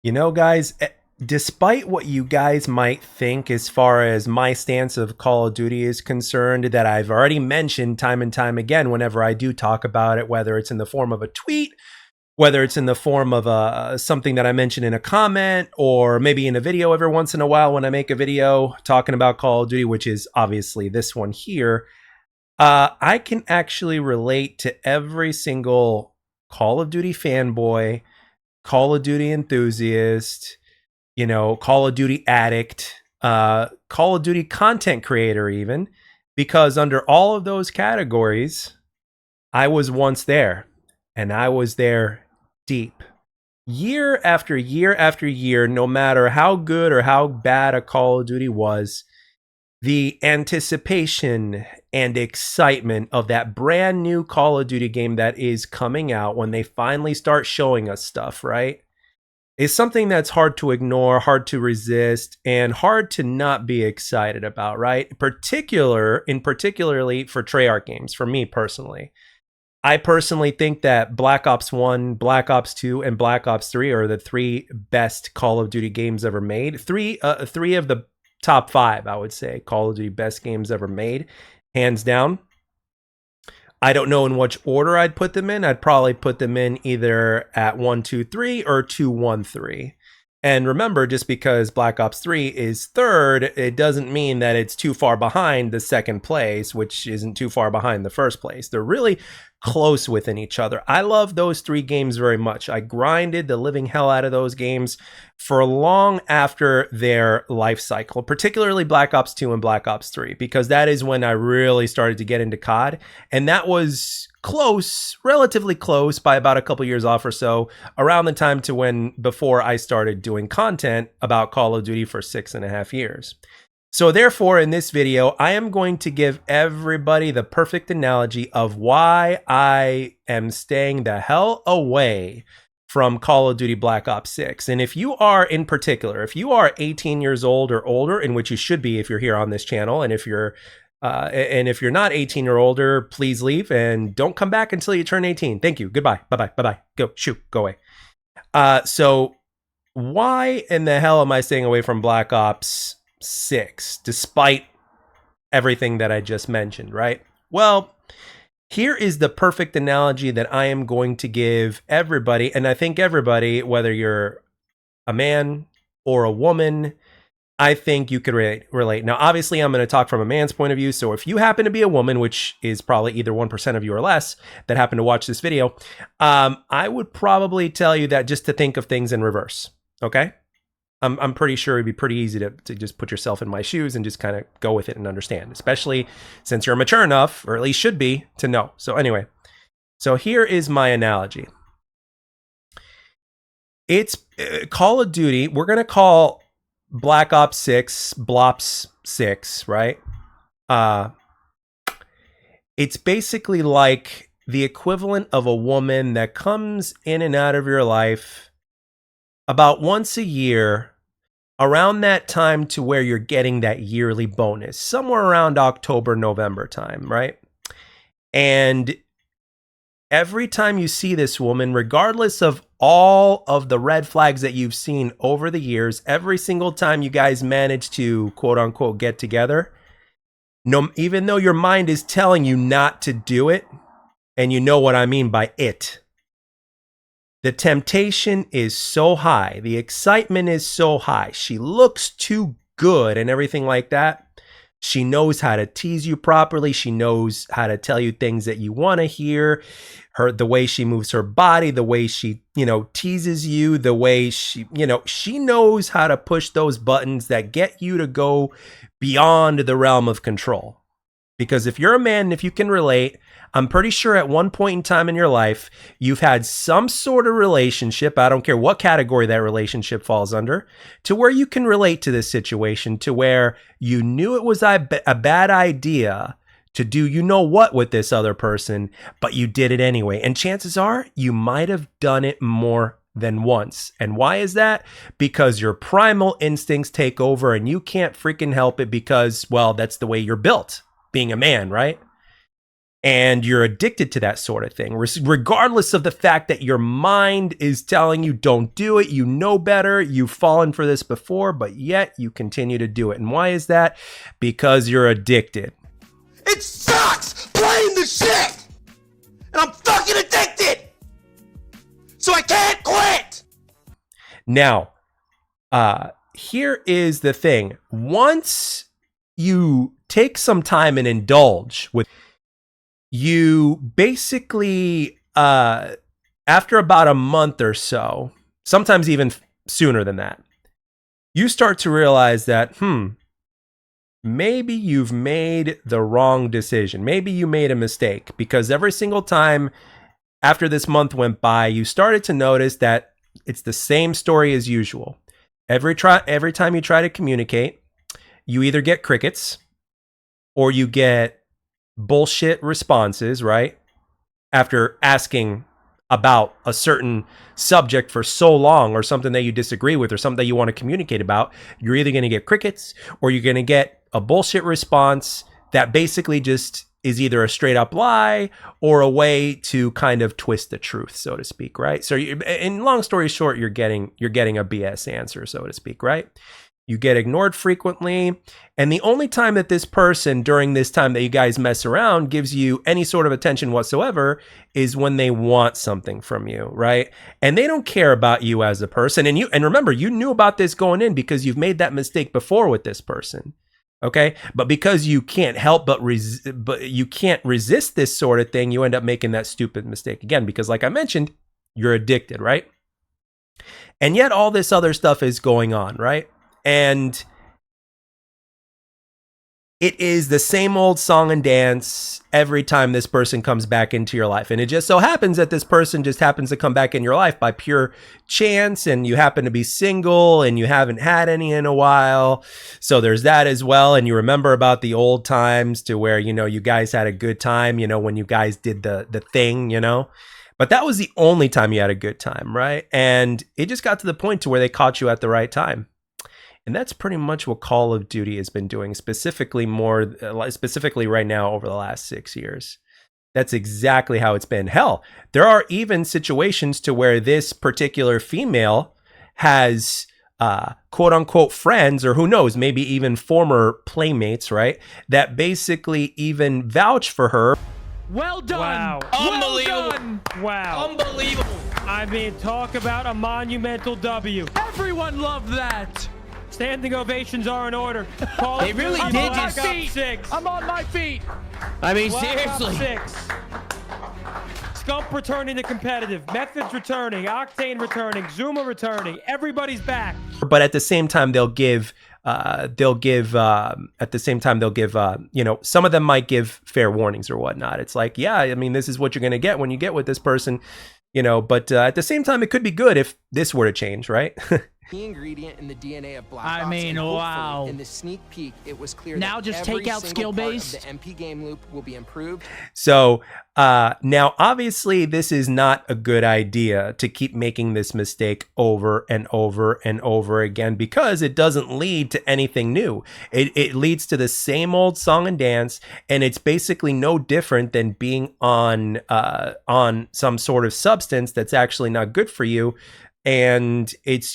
You know, guys, despite what you guys might think as far as my stance of Call of Duty is concerned, that I've already mentioned time and time again whenever I do talk about it, whether it's in the form of a tweet, whether it's in the form of something that I mention in a comment, or maybe in a video every once in a while when I make a video talking about Call of Duty, which is obviously this one here, I can actually relate to every single Call of Duty fanboy, Call of Duty enthusiast, Call of Duty addict, Call of Duty content creator, even, because under all of those categories, I was once there, and I was there deep. Year after year after year, no matter how good or how bad a Call of Duty was, the anticipation and excitement of that brand new Call of Duty game that is coming out when they finally start showing us stuff, right? Is something that's hard to ignore, hard to resist, and hard to not be excited about, right? Particularly for Treyarch games, for me personally. I personally think that Black Ops 1, Black Ops 2, and Black Ops 3 are the three best Call of Duty games ever made. Three of the top five, I would say, Call of Duty best games ever made, hands down. I don't know in which order I'd put them in. I'd probably put them in either at 1, 2, 3 or 2, 1, 3. And remember, just because Black Ops 3 is third, it doesn't mean that it's too far behind the second place, which isn't too far behind the first place. They're really close within each other. I love those three games very much. I grinded the living hell out of those games for long after their life cycle, particularly Black Ops 2 and Black Ops 3, because that is when I really started to get into COD. And that was close, relatively close, by about a couple years off or so, around the time to when before I started doing content about Call of Duty for 6.5 years. So therefore, in this video, I am going to give everybody the perfect analogy of why I am staying the hell away from Call of Duty Black Ops 6. And if you are, in particular, if you are 18 years old or older, in which you should be if you're here on this channel, and if you're not 18 or older, please leave and don't come back until you turn 18. Thank you. Goodbye. Bye-bye. Bye-bye. Go. Shoot. Go away. So why in the hell am I staying away from Black Ops 6, despite everything that I just mentioned, right? Well, here is the perfect analogy that I am going to give everybody. And I think everybody, whether you're a man or a woman, I think you could relate. Now, obviously, I'm going to talk from a man's point of view. So if you happen to be a woman, which is probably either 1% of you or less that happen to watch this video, I would probably tell you that just to think of things in reverse. Okay? I'm pretty sure it'd be pretty easy to just put yourself in my shoes and just kind of go with it and understand, especially since you're mature enough, or at least should be, to know. So anyway, so here is my analogy. It's Call of Duty. We're going to call Black Ops 6 Blops 6, right? It's basically like the equivalent of a woman that comes in and out of your life about once a year, around that time to where you're getting that yearly bonus, somewhere around October, November time, right? And every time you see this woman, regardless of all of the red flags that you've seen over the years, every single time you guys manage to quote unquote get together, even though your mind is telling you not to do it, and you know what I mean by it, the temptation is so high. The excitement is so high. She looks too good and everything like that. She knows how to tease you properly. She knows how to tell you things that you want to hear. The way she moves her body, the way she, teases you, the way she knows how to push those buttons that get you to go beyond the realm of control. Because if you're a man, if you can relate, I'm pretty sure at one point in time in your life, you've had some sort of relationship, I don't care what category that relationship falls under, to where you can relate to this situation, to where you knew it was a bad idea to do what with this other person, but you did it anyway. And chances are you might have done it more than once. And why is that? Because your primal instincts take over and you can't freaking help it because, well, that's the way you're built, being a man, right? and you're addicted to that sort of thing, regardless of the fact that your mind is telling you don't do it. You know better. You've fallen for this before, but yet you continue to do it. And why is that? Because you're addicted. It sucks playing the shit, and I'm fucking addicted, so I can't quit. Now, here is the thing. Once you take some time and indulge with, you basically, after about a month or so, sometimes even sooner than that, you start to realize that, maybe you've made the wrong decision. Maybe you made a mistake, because every single time after this month went by, you started to notice that it's the same story as usual. Every time you try to communicate, you either get crickets or you get bullshit responses, right? After asking about a certain subject for so long, or something that you disagree with, or something that you want to communicate about, you're either going to get crickets or you're going to get a bullshit response that basically just is either a straight up lie or a way to kind of twist the truth, so to speak, right? So in long story short, you're getting a BS answer, so to speak, right? You get ignored frequently. And the only time that this person, during this time that you guys mess around, gives you any sort of attention whatsoever is when they want something from you, right? And they don't care about you as a person. And remember, you knew about this going in because you've made that mistake before with this person. Okay. But because you can't help but you can't resist this sort of thing, you end up making that stupid mistake again, because like I mentioned, you're addicted, right? And yet all this other stuff is going on, right? And it is the same old song and dance every time this person comes back into your life. And it just so happens that this person just happens to come back in your life by pure chance, and you happen to be single and you haven't had any in a while. So there's that as well. And you remember about the old times to where, you guys had a good time, when you guys did the thing, But that was the only time you had a good time, right? And it just got to the point to where they caught you at the right time. And that's pretty much what Call of Duty has been doing, specifically right now over the last 6 years. That's exactly how it's been. Hell, there are even situations to where this particular female has quote unquote friends, or who knows, maybe even former playmates, right? That basically even vouch for her. Well done. Wow. Unbelievable. Well done. Wow. Unbelievable. I mean, talk about a monumental W. Everyone loved that. Standing ovations are in order. They really did Black just Ops 6. I'm on my feet. I mean, Black seriously. Ops 6. Scump returning to competitive. Methods returning. Octane returning. Zuma returning. Everybody's back. But at the same time, they'll give some of them might give fair warnings or whatnot. It's like, yeah, I mean, this is what you're going to get when you get with this person, but at the same time, it could be good if this were to change, right? The ingredient in the DNA of Black I Ops, mean, and wow. in the sneak peek, it was clear now that just every take out single part of skill-based. the MP game loop will be improved. So now, obviously, this is not a good idea to keep making this mistake over and over and over again, because it doesn't lead to anything new. It leads to the same old song and dance, and it's basically no different than being on some sort of substance that's actually not good for you. And it's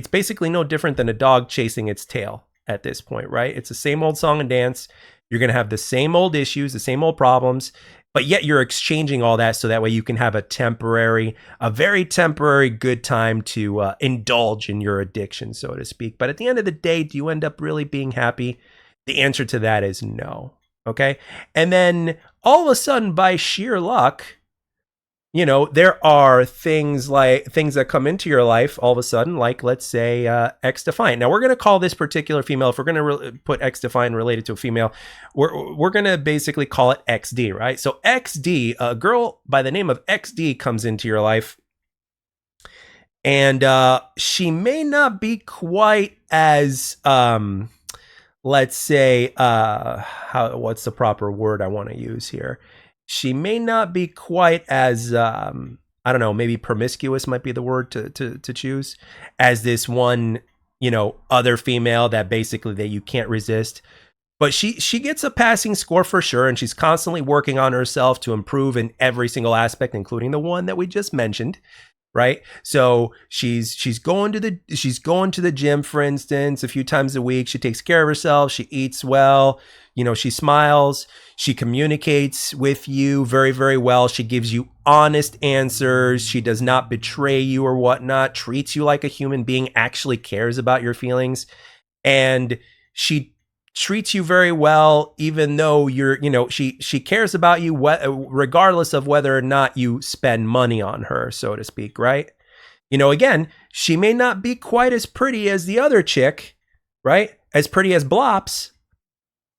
basically no different than a dog chasing its tail at this point, right? It's the same old song and dance. You're going to have the same old issues, the same old problems, but yet you're exchanging all that so that way you can have a very temporary good time to indulge in your addiction, so to speak. But at the end of the day, do you end up really being happy? The answer to that is no. Okay. And then all of a sudden, by sheer luck, there are things that come into your life all of a sudden, like, let's say, X-Defiant. Now, we're going to call this particular female, if we're going to put X-Defiant related to a female, we're going to basically call it XD, right? So XD, a girl by the name of XD comes into your life, and she may not be quite as, let's say, what's the proper word I want to use here? She may not be quite as, I don't know, maybe promiscuous might be the word to choose, as this one, other female that basically that you can't resist. But she gets a passing score for sure, and she's constantly working on herself to improve in every single aspect, including the one that we just mentioned, right? So she's going to the gym, for instance, a few times a week. She takes care of herself. She eats well. You know, she smiles. She communicates with you very, very well. She gives you honest answers. She does not betray you or whatnot. Treats you like a human being. Actually cares about your feelings, and she treats you very well, even though she cares about you regardless of whether or not you spend money on her, so to speak, right? You know, again, she may not be quite as pretty as the other chick, right? As pretty as Blops,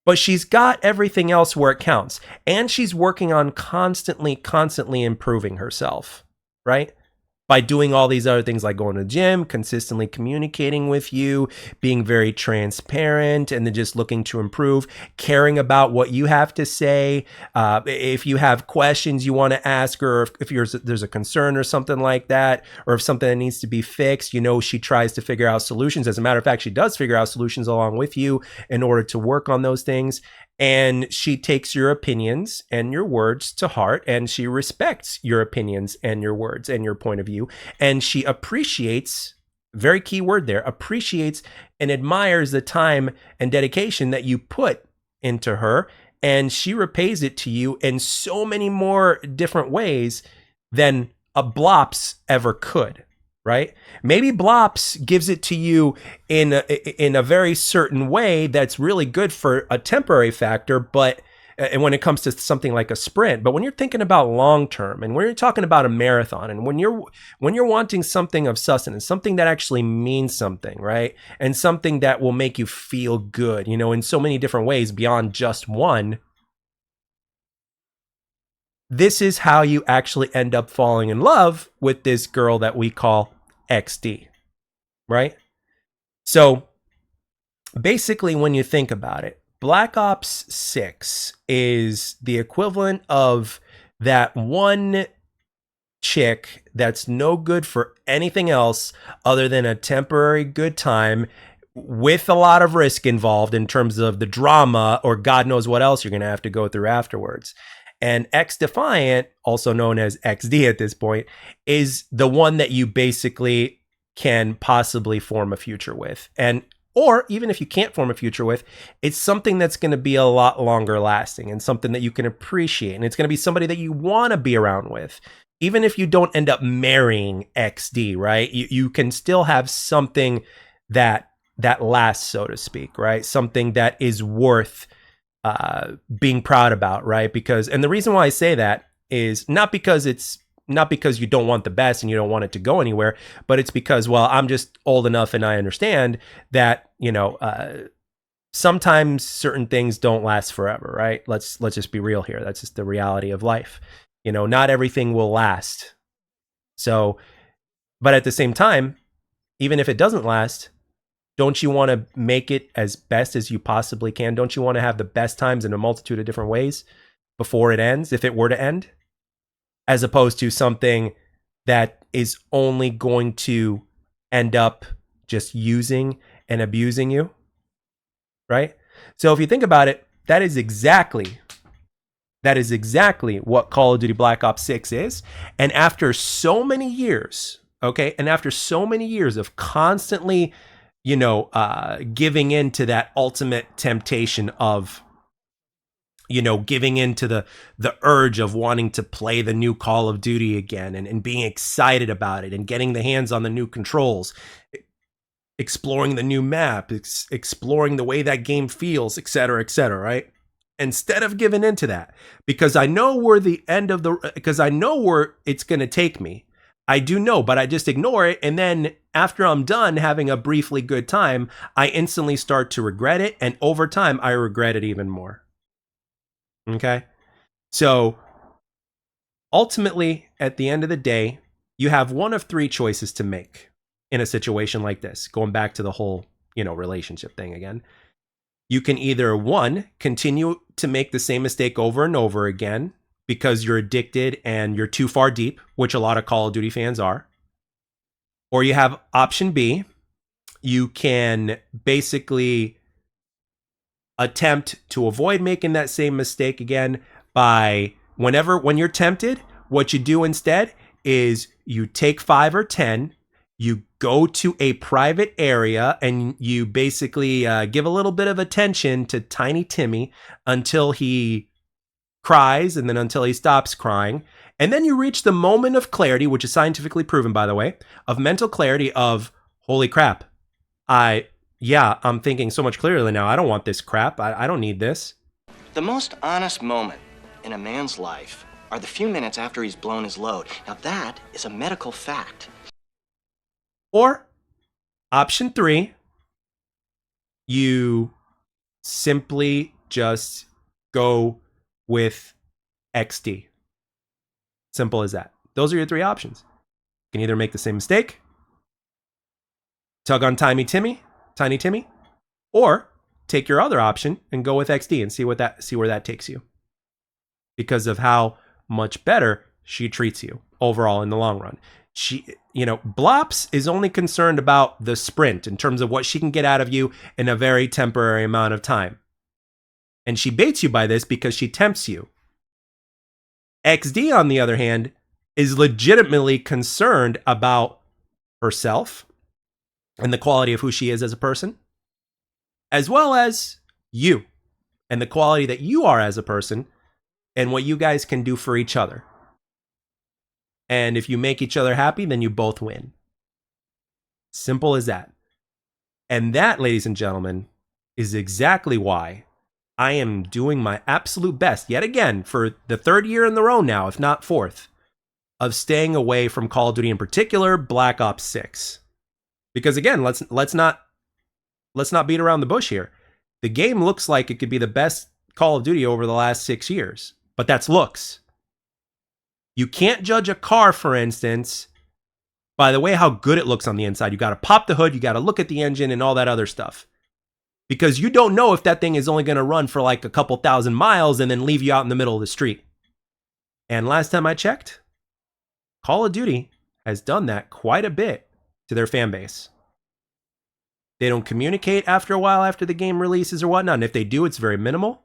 but she's got everything else where it counts. And she's working on constantly improving herself, right? By doing all these other things like going to the gym, consistently communicating with you, being very transparent, and then just looking to improve, caring about what you have to say. If you have questions you want to ask her, if there's a concern or something like that, or if something that needs to be fixed, you know, she tries to figure out solutions. As a matter of fact, she does figure out solutions along with you in order to work on those things. And she takes your opinions and your words to heart, and she respects your opinions and your words and your point of view. And she appreciates, very key word there, appreciates and admires the time and dedication that you put into her. And she repays it to you in so many more different ways than a Blops ever could. Right? Maybe Blops gives it to you in a very certain way that's really good for a temporary factor, but when it comes to something like a sprint, but when you're thinking about long term, and when you're talking about a marathon, and when you're wanting something of sustenance, something that actually means something, right? And something that will make you feel good, you know, in so many different ways beyond just one. This is how you actually end up falling in love with this girl that we call XD, right? So basically, when you think about it, Black Ops 6 is the equivalent of that one chick that's no good for anything else other than a temporary good time, with a lot of risk involved in terms of the drama or God knows what else you're going to have to go through afterwards. And X Defiant, also known as XD at this point, is the one that you basically can possibly form a future with. And or even if you can't form a future with, it's something that's going to be a lot longer lasting and something that you can appreciate. And it's going to be somebody that you want to be around with. Even if you don't end up marrying XD, right? You can still have something that lasts, so to speak, right? Something that is worth being proud about, right? Because, and the reason why I say that is not because you don't want the best and you don't want it to go anywhere, but it's because, well, I'm just old enough and I understand that, you know, sometimes certain things don't last forever, right? Let's just be real here. That's just the reality of life. You know, not everything will last. So, but at the same time, even if it doesn't last, don't you want to make it as best as you possibly can? Don't you want to have the best times in a multitude of different ways before it ends, if it were to end? As opposed to something that is only going to end up just using and abusing you, right? So if you think about it, that is exactly what Call of Duty Black Ops 6 is. And after so many years, okay, and after so many years of constantly, you know, giving in to that ultimate temptation of, you know, giving into the urge of wanting to play the new Call of Duty again and being excited about it and getting the hands on the new controls, exploring the new map, exploring the way that game feels, etc., right? Instead of giving into that, because I know where it's going to take me. I do know, but I just ignore it. And then after I'm done having a briefly good time, I instantly start to regret it. And over time, I regret it even more. Okay? So ultimately, at the end of the day, you have one of three choices to make in a situation like this. Going back to the whole, you know, relationship thing again. You can either, one, continue to make the same mistake over and over again because you're addicted and you're too far deep, which a lot of Call of Duty fans are. Or you have option B. You can basically attempt to avoid making that same mistake again by when you're tempted, what you do instead is you take 5 or 10, you go to a private area, and you basically give a little bit of attention to Tiny Timmy until he cries, and then until he stops crying. And then you reach the moment of clarity, which is scientifically proven, by the way, of mental clarity of, holy crap, I'm thinking so much clearer now. I don't want this crap. I don't need this. The most honest moment in a man's life are the few minutes after he's blown his load. Now that is a medical fact. Or option 3, you simply just go with XD. Simple as that. Those are your 3 options. You can either make the same mistake, tug on Tiny Timmy, or take your other option and go with XD and see where that takes you. Because of how much better she treats you overall in the long run. Blops is only concerned about the sprint in terms of what she can get out of you in a very temporary amount of time. And she baits you by this because she tempts you. XD, on the other hand, is legitimately concerned about herself and the quality of who she is as a person, as well as you and the quality that you are as a person and what you guys can do for each other. And if you make each other happy, then you both win. Simple as that. And that, ladies and gentlemen, is exactly why I am doing my absolute best, yet again, for the 3rd year in a row now, if not 4th, of staying away from Call of Duty, in particular, Black Ops 6. Because again, let's not beat around the bush here. The game looks like it could be the best Call of Duty over the last 6 years, but that's looks. You can't judge a car, for instance, by the way how good it looks on the inside. You got to pop the hood, you got to look at the engine and all that other stuff. Because you don't know if that thing is only going to run for like a couple thousand miles and then leave you out in the middle of the street. And last time I checked, Call of Duty has done that quite a bit to their fan base. They don't communicate after a while after the game releases or whatnot. And if they do, it's very minimal.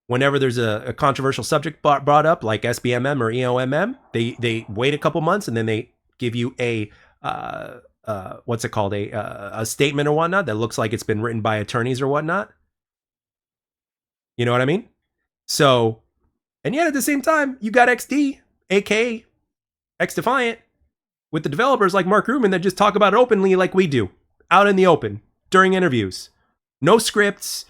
Whenever there's a controversial subject brought up, like SBMM or EOMM, they wait a couple months and then they give you a statement or whatnot that looks like it's been written by attorneys or whatnot. You know what I mean? So, and yet at the same time, you got XD, aka XDefiant, with the developers like Mark Rubin that just talk about it openly like we do, out in the open, during interviews. No scripts,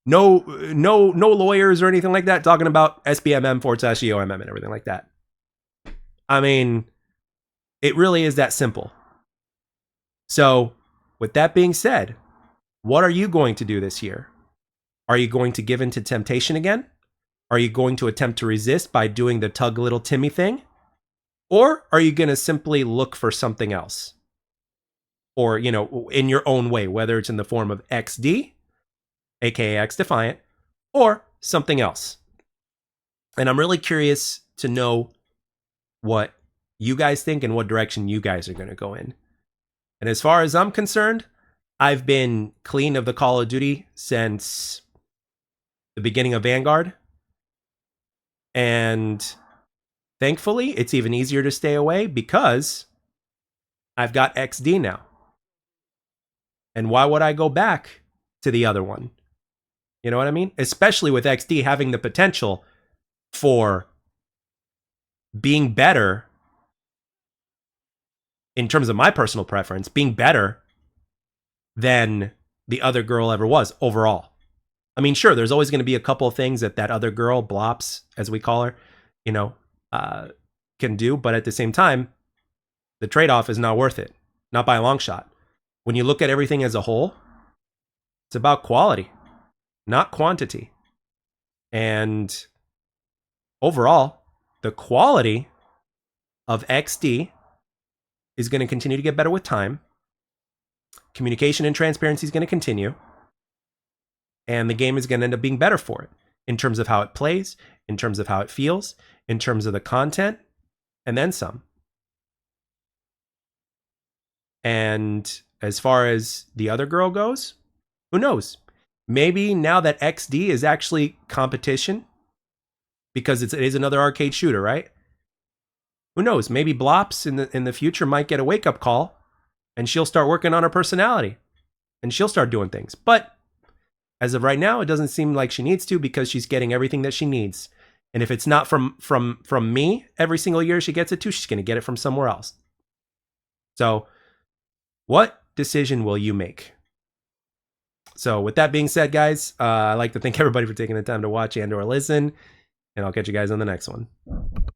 no lawyers or anything like that talking about SBMM/EOMM and everything like that. I mean, it really is that simple. So, with that being said, what are you going to do this year? Are you going to give in to temptation again? Are you going to attempt to resist by doing the tug little Timmy thing? Or are you going to simply look for something else? Or, in your own way, whether it's in the form of XD, aka XDefiant, or something else. And I'm really curious to know what you guys think and what direction you guys are going to go in. And as far as I'm concerned, I've been clean of the Call of Duty since the beginning of Vanguard. And thankfully, it's even easier to stay away because I've got XD now. And why would I go back to the other one? You know what I mean? Especially with XD having the potential for being better, in terms of my personal preference, being better than the other girl ever was overall. I mean, sure, there's always going to be a couple of things that other girl, Blops, as we call her, can do. But at the same time, the trade-off is not worth it. Not by a long shot. When you look at everything as a whole, it's about quality, not quantity. And overall, the quality of XD is going to continue to get better with time. Communication and transparency is going to continue. And the game is going to end up being better for it in terms of how it plays, in terms of how it feels, in terms of the content, and then some. And as far as the other girl goes, who knows? maybe now that XD is actually competition, because it is another arcade shooter, right? Who knows? Maybe Blops in the future might get a wake-up call, and she'll start working on her personality, and she'll start doing things. But as of right now, it doesn't seem like she needs to, because she's getting everything that she needs. And if it's not from me every single year she gets it to, she's going to get it from somewhere else. So what decision will you make? So with that being said, guys, I'd like to thank everybody for taking the time to watch and or listen, and I'll catch you guys on the next one.